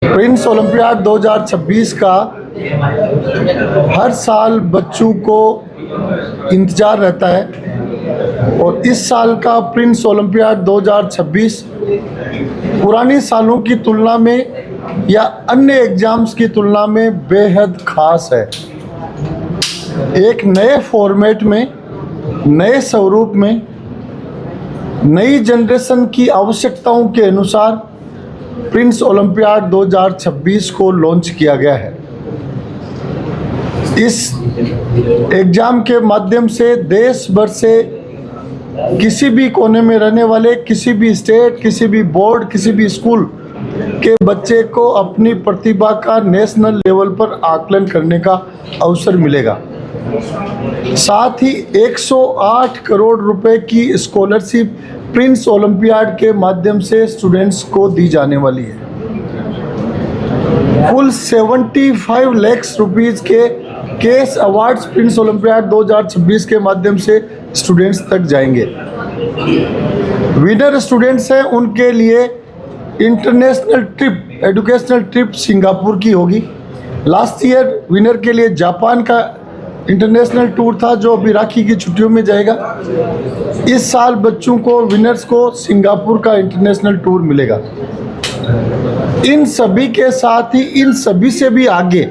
Prince olympiad 2026 का हर साल बच्चों को इंतज़ार रहता है और इस साल का प्रिंस ओलंपियाड 2026 पुरानी सालों की तुलना में या अन्य एग्ज़ाम्स की तुलना में बेहद ख़ास है। एक नए फॉर्मेट में, नए स्वरूप में, नई जनरेशन की आवश्यकताओं के अनुसार प्रिंस ओलंपियाड 2026 को लॉन्च किया गया है। इस एग्ज़ाम के माध्यम से देश भर से किसी भी कोने में रहने वाले, किसी भी स्टेट, किसी भी बोर्ड, किसी भी स्कूल के बच्चे को अपनी प्रतिभा का नेशनल लेवल पर आकलन करने का अवसर मिलेगा। साथ ही 108 करोड़ रुपए की स्कॉलरशिप प्रिंस ओलंपियाड के माध्यम से स्टूडेंट्स को दी जाने वाली है। कुल 75 लाख रुपीस के कैश अवार्ड्स प्रिंस ओलंपियाड 2026 के माध्यम से स्टूडेंट्स तक जाएंगे। विनर स्टूडेंट्स हैं, उनके लिए international trip, educational trip Singapore की होगी। लास्ट ईयर विनर के लिए जापान का इंटरनेशनल टूर था जो अभी राखी की छुट्टियों में जाएगा। इस साल बच्चों को, विनर्स को सिंगापुर का इंटरनेशनल टूर मिलेगा। इन सभी के साथ ही, इन सभी से भी आगे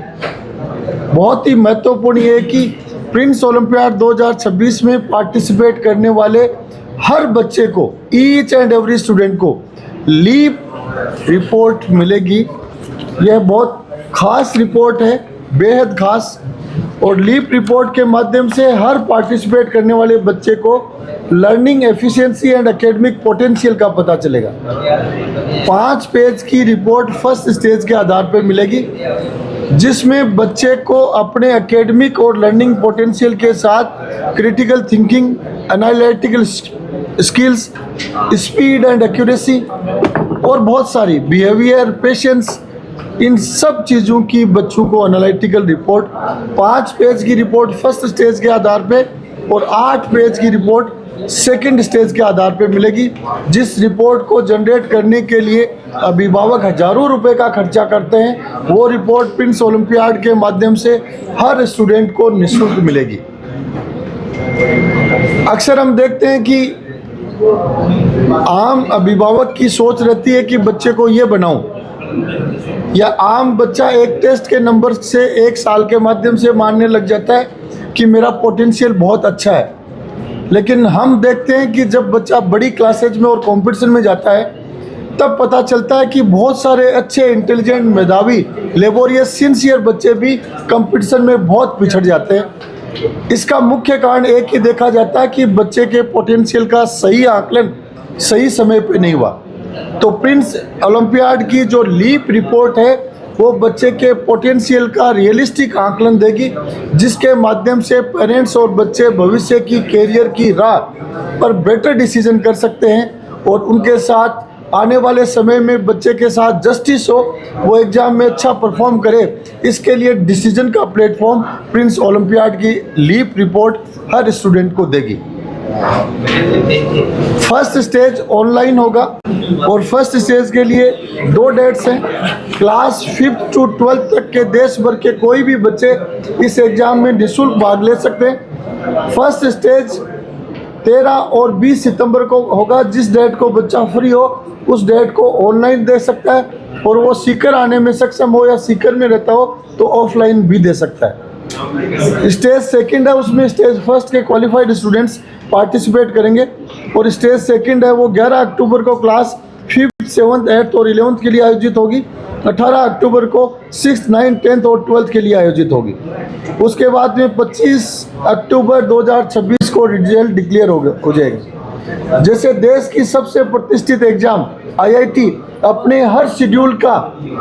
बहुत ही महत्वपूर्ण ये है कि प्रिंस ओलंपियाड 2026 में पार्टिसिपेट करने वाले हर बच्चे को, ईच एंड एवरी स्टूडेंट को लीप रिपोर्ट मिलेगी। यह बहुत ख़ास रिपोर्ट है, बेहद ख़ास। और लीप रिपोर्ट के माध्यम से हर पार्टिसिपेट करने वाले बच्चे को learning efficiency and academic potential का पता चलेगा। 5 पेज की रिपोर्ट फर्स्ट स्टेज के आधार पर मिलेगी, जिसमें बच्चे को अपने एकेडमिक और लर्निंग पोटेंशियल के साथ critical thinking, analytical skills, speed and accuracy और बहुत सारी बिहेवियर, पेशेंस, इन सब चीज़ों की बच्चों को एनालिटिकल रिपोर्ट, 5 पेज की रिपोर्ट फर्स्ट स्टेज के आधार पे और 8 पेज की रिपोर्ट सेकंड स्टेज के आधार पे मिलेगी। जिस रिपोर्ट को जनरेट करने के लिए अभिभावक हज़ारों रुपए का खर्चा करते हैं, वो रिपोर्ट प्रिंस ओलंपियाड के माध्यम से हर स्टूडेंट को निःशुल्क मिलेगी। अक्सर हम देखते हैं कि आम अभिभावक की सोच रहती है कि बच्चे को ये बनाऊं, या आम बच्चा एक टेस्ट के नंबर से 1 साल के माध्यम से मानने लग जाता है कि मेरा पोटेंशियल बहुत अच्छा है। लेकिन हम देखते हैं कि जब बच्चा बड़ी क्लासेज में और कंपटीशन में जाता है, तब पता चलता है कि बहुत सारे अच्छे, इंटेलिजेंट, मेधावी, लेबोरियस, सिंसियर बच्चे भी कंपटीशन में बहुत पिछड़ जाते हैं। इसका मुख्य कारण एक ही देखा जाता है कि बच्चे के पोटेंशियल का सही आकलन सही समय पे नहीं हुआ। तो प्रिंस ओलंपियाड की जो लीप रिपोर्ट है वो बच्चे के पोटेंशियल का रियलिस्टिक आकलन देगी, जिसके माध्यम से पेरेंट्स और बच्चे भविष्य की कैरियर की राह पर बेटर डिसीजन कर सकते हैं और उनके साथ आने वाले समय में बच्चे के साथ जस्टिस हो, वो एग्ज़ाम में अच्छा परफॉर्म करे। इसके लिए डिसीजन का प्लेटफॉर्म प्रिंस ओलंपियाड की लीप रिपोर्ट हर स्टूडेंट को देगी। फर्स्ट स्टेज ऑनलाइन होगा और फर्स्ट स्टेज के लिए 2 डेट्स हैं। क्लास 5th to 12th तक के देश भर के कोई भी बच्चे इस एग्ज़ाम में निःशुल्क भाग ले सकते हैं। फर्स्ट स्टेज 13 और 20 सितंबर को होगा। जिस डेट को बच्चा फ्री हो उस डेट को ऑनलाइन दे सकता है, और वो सीकर आने में सक्षम हो या सीकर में रहता हो तो ऑफलाइन भी दे सकता है। स्टेज सेकंड है, उसमें स्टेज फर्स्ट के क्वालिफाइड स्टूडेंट्स पार्टिसिपेट करेंगे, और स्टेज सेकंड है वो 11 अक्टूबर को क्लास 5th, 7th, 8th और 11th के लिए आयोजित होगी। 18 अक्टूबर को 6th, 9th, 10th और 12th के लिए आयोजित होगी। उसके बाद में 25 अक्टूबर 2026 को रिजल्ट डिक्लेयर हो जाएगा। जैसे देश की सबसे प्रतिष्ठित एग्जाम IIT अपने हर शेड्यूल का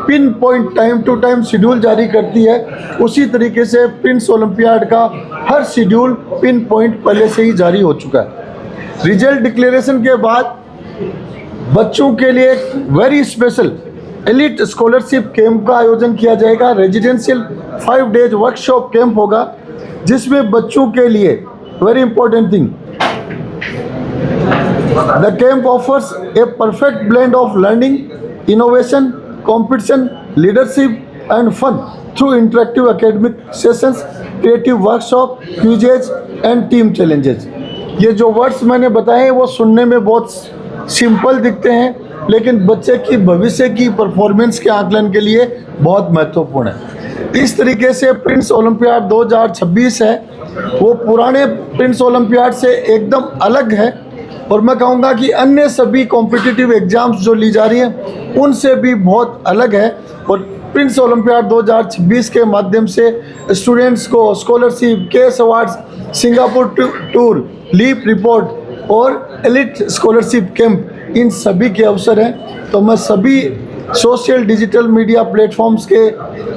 pinpoint time to time schedule जारी करती है, उसी तरीके से प्रिंस ओलंपियाड का हर शेड्यूल पिन पॉइंट पहले से ही जारी हो चुका है। रिजल्ट डिक्लेरेशन के बाद बच्चों के लिए एक very special elite scholarship camp का आयोजन किया जाएगा। रेजिडेंशियल 5 डेज वर्कशॉप कैंप होगा, जिसमें बच्चों के लिए very important thing, The camp offers a perfect blend of learning, innovation, competition leadership and fun through interactive academic sessions, creative workshop, quizzes and team challenges. ये जो वर्ड्स मैंने बताए हैं वो सुनने में बहुत सिंपल दिखते हैं, लेकिन बच्चे की भविष्य की परफॉर्मेंस के आकलन के लिए बहुत महत्वपूर्ण है। इस तरीके से प्रिंस ओलंपियाड 2026 है वो पुराने प्रिंस ओलंपियाड से एकदम अलग है, और मैं कहूँगा कि अन्य सभी कॉम्पिटिटिव एग्जाम्स जो ली जा रही हैं उनसे भी बहुत अलग है। और प्रिंस ओलंपियाड 2026 के माध्यम से स्टूडेंट्स को scholarship, cash awards, Singapore tour, leap report और एलिट स्कॉलरशिप कैंप, इन सभी के अवसर हैं। तो मैं सभी सोशल डिजिटल मीडिया प्लेटफॉर्म्स के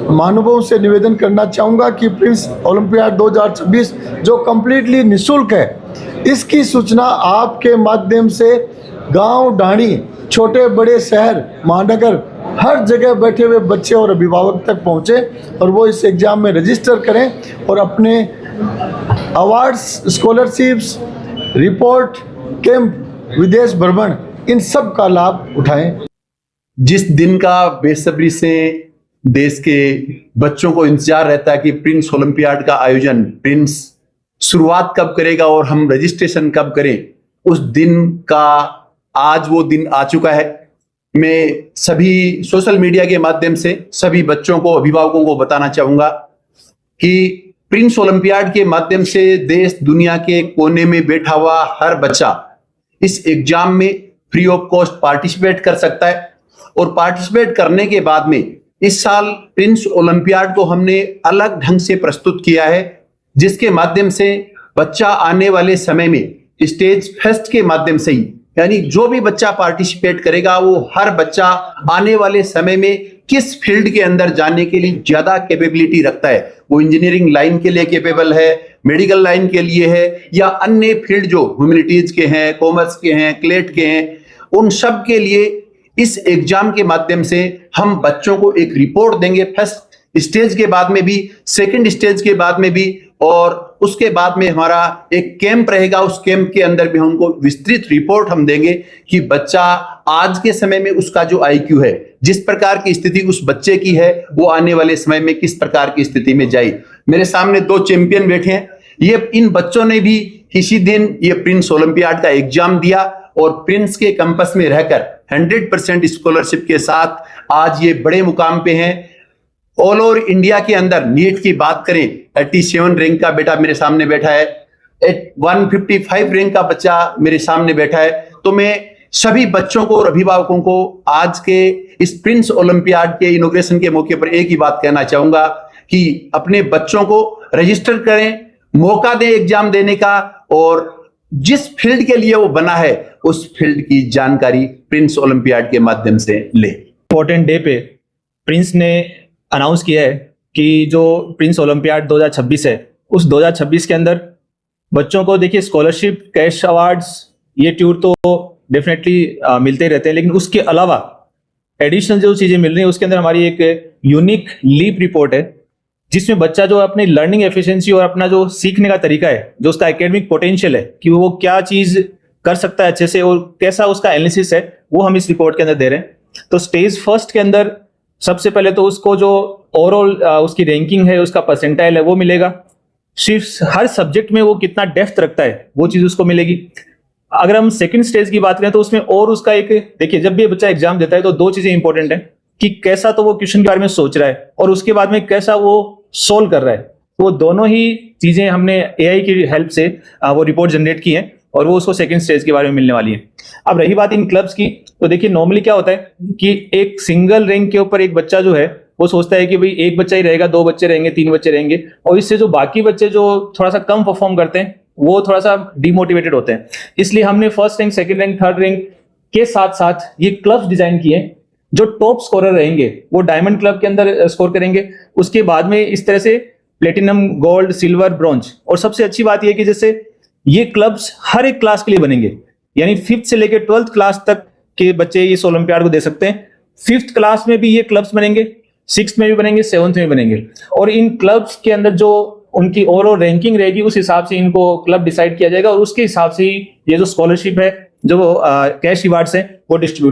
महानुभावों से निवेदन करना चाहूँगा कि प्रिंस ओलंपियाड 2026 जो कम्प्लीटली निःशुल्क है, इसकी सूचना आपके माध्यम से गांव, ढाणी, छोटे बड़े शहर, महानगर, हर जगह बैठे हुए बच्चे और अभिभावक तक पहुँचे और वो इस एग्ज़ाम में रजिस्टर करें और अपने अवार्ड्स, स्कॉलरशिप्स, रिपोर्ट, कैंप, विदेश भ्रमण, इन सब का लाभ उठाएं। जिस दिन का बेसब्री से देश के बच्चों को इंतजार रहता है कि प्रिंस ओलंपियाड का आयोजन, प्रिंस शुरुआत कब करेगा और हम रजिस्ट्रेशन कब करें, उस दिन का आज वो दिन आ चुका है। मैं सभी सोशल मीडिया के माध्यम से सभी बच्चों को, अभिभावकों को बताना चाहूंगा कि प्रिंस ओलंपियाड के माध्यम से देश दुनिया के कोने में बैठा हुआ हर बच्चा इस एग्जाम में फ्री ऑफ कॉस्ट पार्टिसिपेट कर सकता है। और पार्टिसिपेट करने के बाद में इस साल प्रिंस ओलंपियाड को हमने अलग ढंग से प्रस्तुत किया है, जिसके माध्यम से बच्चा आने वाले समय में स्टेज फेस्ट के माध्यम से ही, यानी जो भी बच्चा पार्टिसिपेट करेगा वो हर बच्चा आने वाले समय में किस फील्ड के अंदर जाने के लिए ज्यादा कैपेबिलिटी रखता है, वो इंजीनियरिंग लाइन के लिए कैपेबल है, मेडिकल लाइन के लिए है, या अन्य फील्ड जो ह्यूमैनिटीज के हैं, कॉमर्स के हैं, क्लेट के हैं, उन सब के लिए इस एग्जाम के माध्यम से हम बच्चों को एक रिपोर्ट देंगे, फर्स्ट स्टेज के बाद में भी, सेकंड स्टेज के बाद में भी, और उसके बाद में हमारा एक कैंप रहेगा। उस कैंप के अंदर भी हमको विस्तृत रिपोर्ट हम देंगे कि बच्चा आज के समय में उसका जो आईक्यू है, जिस प्रकार की स्थिति उस बच्चे की है, वो आने वाले समय में किस प्रकार की स्थिति में जाए। मेरे सामने 2 चैंपियन बैठे हैं, ये इन बच्चों ने भी इसी दिन ये प्रिंस ओलंपियाड का एग्जाम दिया और प्रिंस के कैंपस में रहकर 100% स्कॉलरशिप के साथ आज ये बड़े मुकाम पे हैं। ऑल ओवर इंडिया के अंदर नीट की बात करें, 87 रैंक का बेटा मेरे सामने बैठा है, 155 रैंक का बच्चा मेरे सामने बैठा है। तो मैं सभी बच्चों को और अभिभावकों को आज के इस प्रिंस ओलंपियाड के इनॉग्रेशन के मौके पर एक ही बात कहना चाहूंगा कि अपने बच्चों को रजिस्टर करें, मौका दें एग्जाम देने का, और जिस फील्ड के लिए वो बना है उस फील्ड की जानकारी प्रिंस ओलंपियाड के माध्यम से ले। इम्पोर्टेंट डे पे प्रिंस ने अनाउंस किया है कि जो प्रिंस ओलंपियाड 2026 है, उस 2026 के अंदर बच्चों को देखिए स्कॉलरशिप, कैश अवार्ड्स, ये टूर तो डेफिनेटली मिलते ही रहते हैं, लेकिन उसके अलावा एडिशनल जो चीज़ें मिल रही हैं उसके अंदर हमारी एक यूनिक लीप रिपोर्ट है, जिसमें बच्चा जो अपनी लर्निंग एफिशिएंसी और अपना जो सीखने का तरीका है, जो उसका एकेडमिक पोटेंशियल है कि वो क्या चीज़ कर सकता है अच्छे से और कैसा उसका एनालिसिस है, वो हम इस रिपोर्ट के अंदर दे रहे हैं। तो स्टेज फर्स्ट के अंदर सबसे पहले तो उसको जो ओवरऑल उसकी रैंकिंग है, उसका परसेंटाइल है, वो मिलेगा। सिर्फ हर सब्जेक्ट में वो कितना डेप्थ रखता है वो चीज़ उसको मिलेगी। अगर हम सेकंड स्टेज की बात करें तो उसमें और उसका एक, देखिए जब भी बच्चा एग्जाम देता है तो 2 चीज़ें इंपॉर्टेंट है कि कैसा तो वो क्वेश्चन के बारे में सोच रहा है और उसके बाद में कैसा वो सोल्व कर रहा है। वो दोनों ही चीज़ें हमने एआई की हेल्प से वो रिपोर्ट जनरेट की है और वो उसको सेकंड स्टेज के बारे में मिलने वाली है। अब रही बात इन क्लब्स की, तो देखिए नॉर्मली क्या होता है कि एक सिंगल रैंक के ऊपर एक बच्चा जो है वो सोचता है कि भाई एक बच्चा ही रहेगा, 2 बच्चे रहेंगे, 3 बच्चे रहेंगे, और इससे जो बाकी बच्चे जो थोड़ा सा कम परफॉर्म करते हैं वो थोड़ा सा डिमोटिवेटेड होते हैं। इसलिए हमने first rank, second rank, third rank के साथ साथ ये क्लब्स डिजाइन किए। जो टॉप स्कोरर रहेंगे वो डायमंड क्लब के अंदर स्कोर करेंगे, उसके बाद में इस तरह से प्लेटिनम, गोल्ड, सिल्वर, ब्रॉन्ज। और सबसे अच्छी बात यह कि जैसे ये क्लब्स हर एक क्लास के लिए बनेंगे, यानी 5th से लेकर 12th क्लास तक के बच्चे इस ओलंपियाड को दे सकते हैं। 5th क्लास में भी ये क्लब्स बनेंगे, 6th में भी बनेंगे, 7th में भी बनेंगे, और इन क्लब्स के अंदर जो उनकी ओवरऑल रैंकिंग रहेगी उस हिसाब से इनको क्लब डिसाइड किया जाएगा और उसके हिसाब से ही ये जो स्कॉलरशिप है, जो कैश रिवार्ड्स हैं, वो डिस्ट्रीब्यूट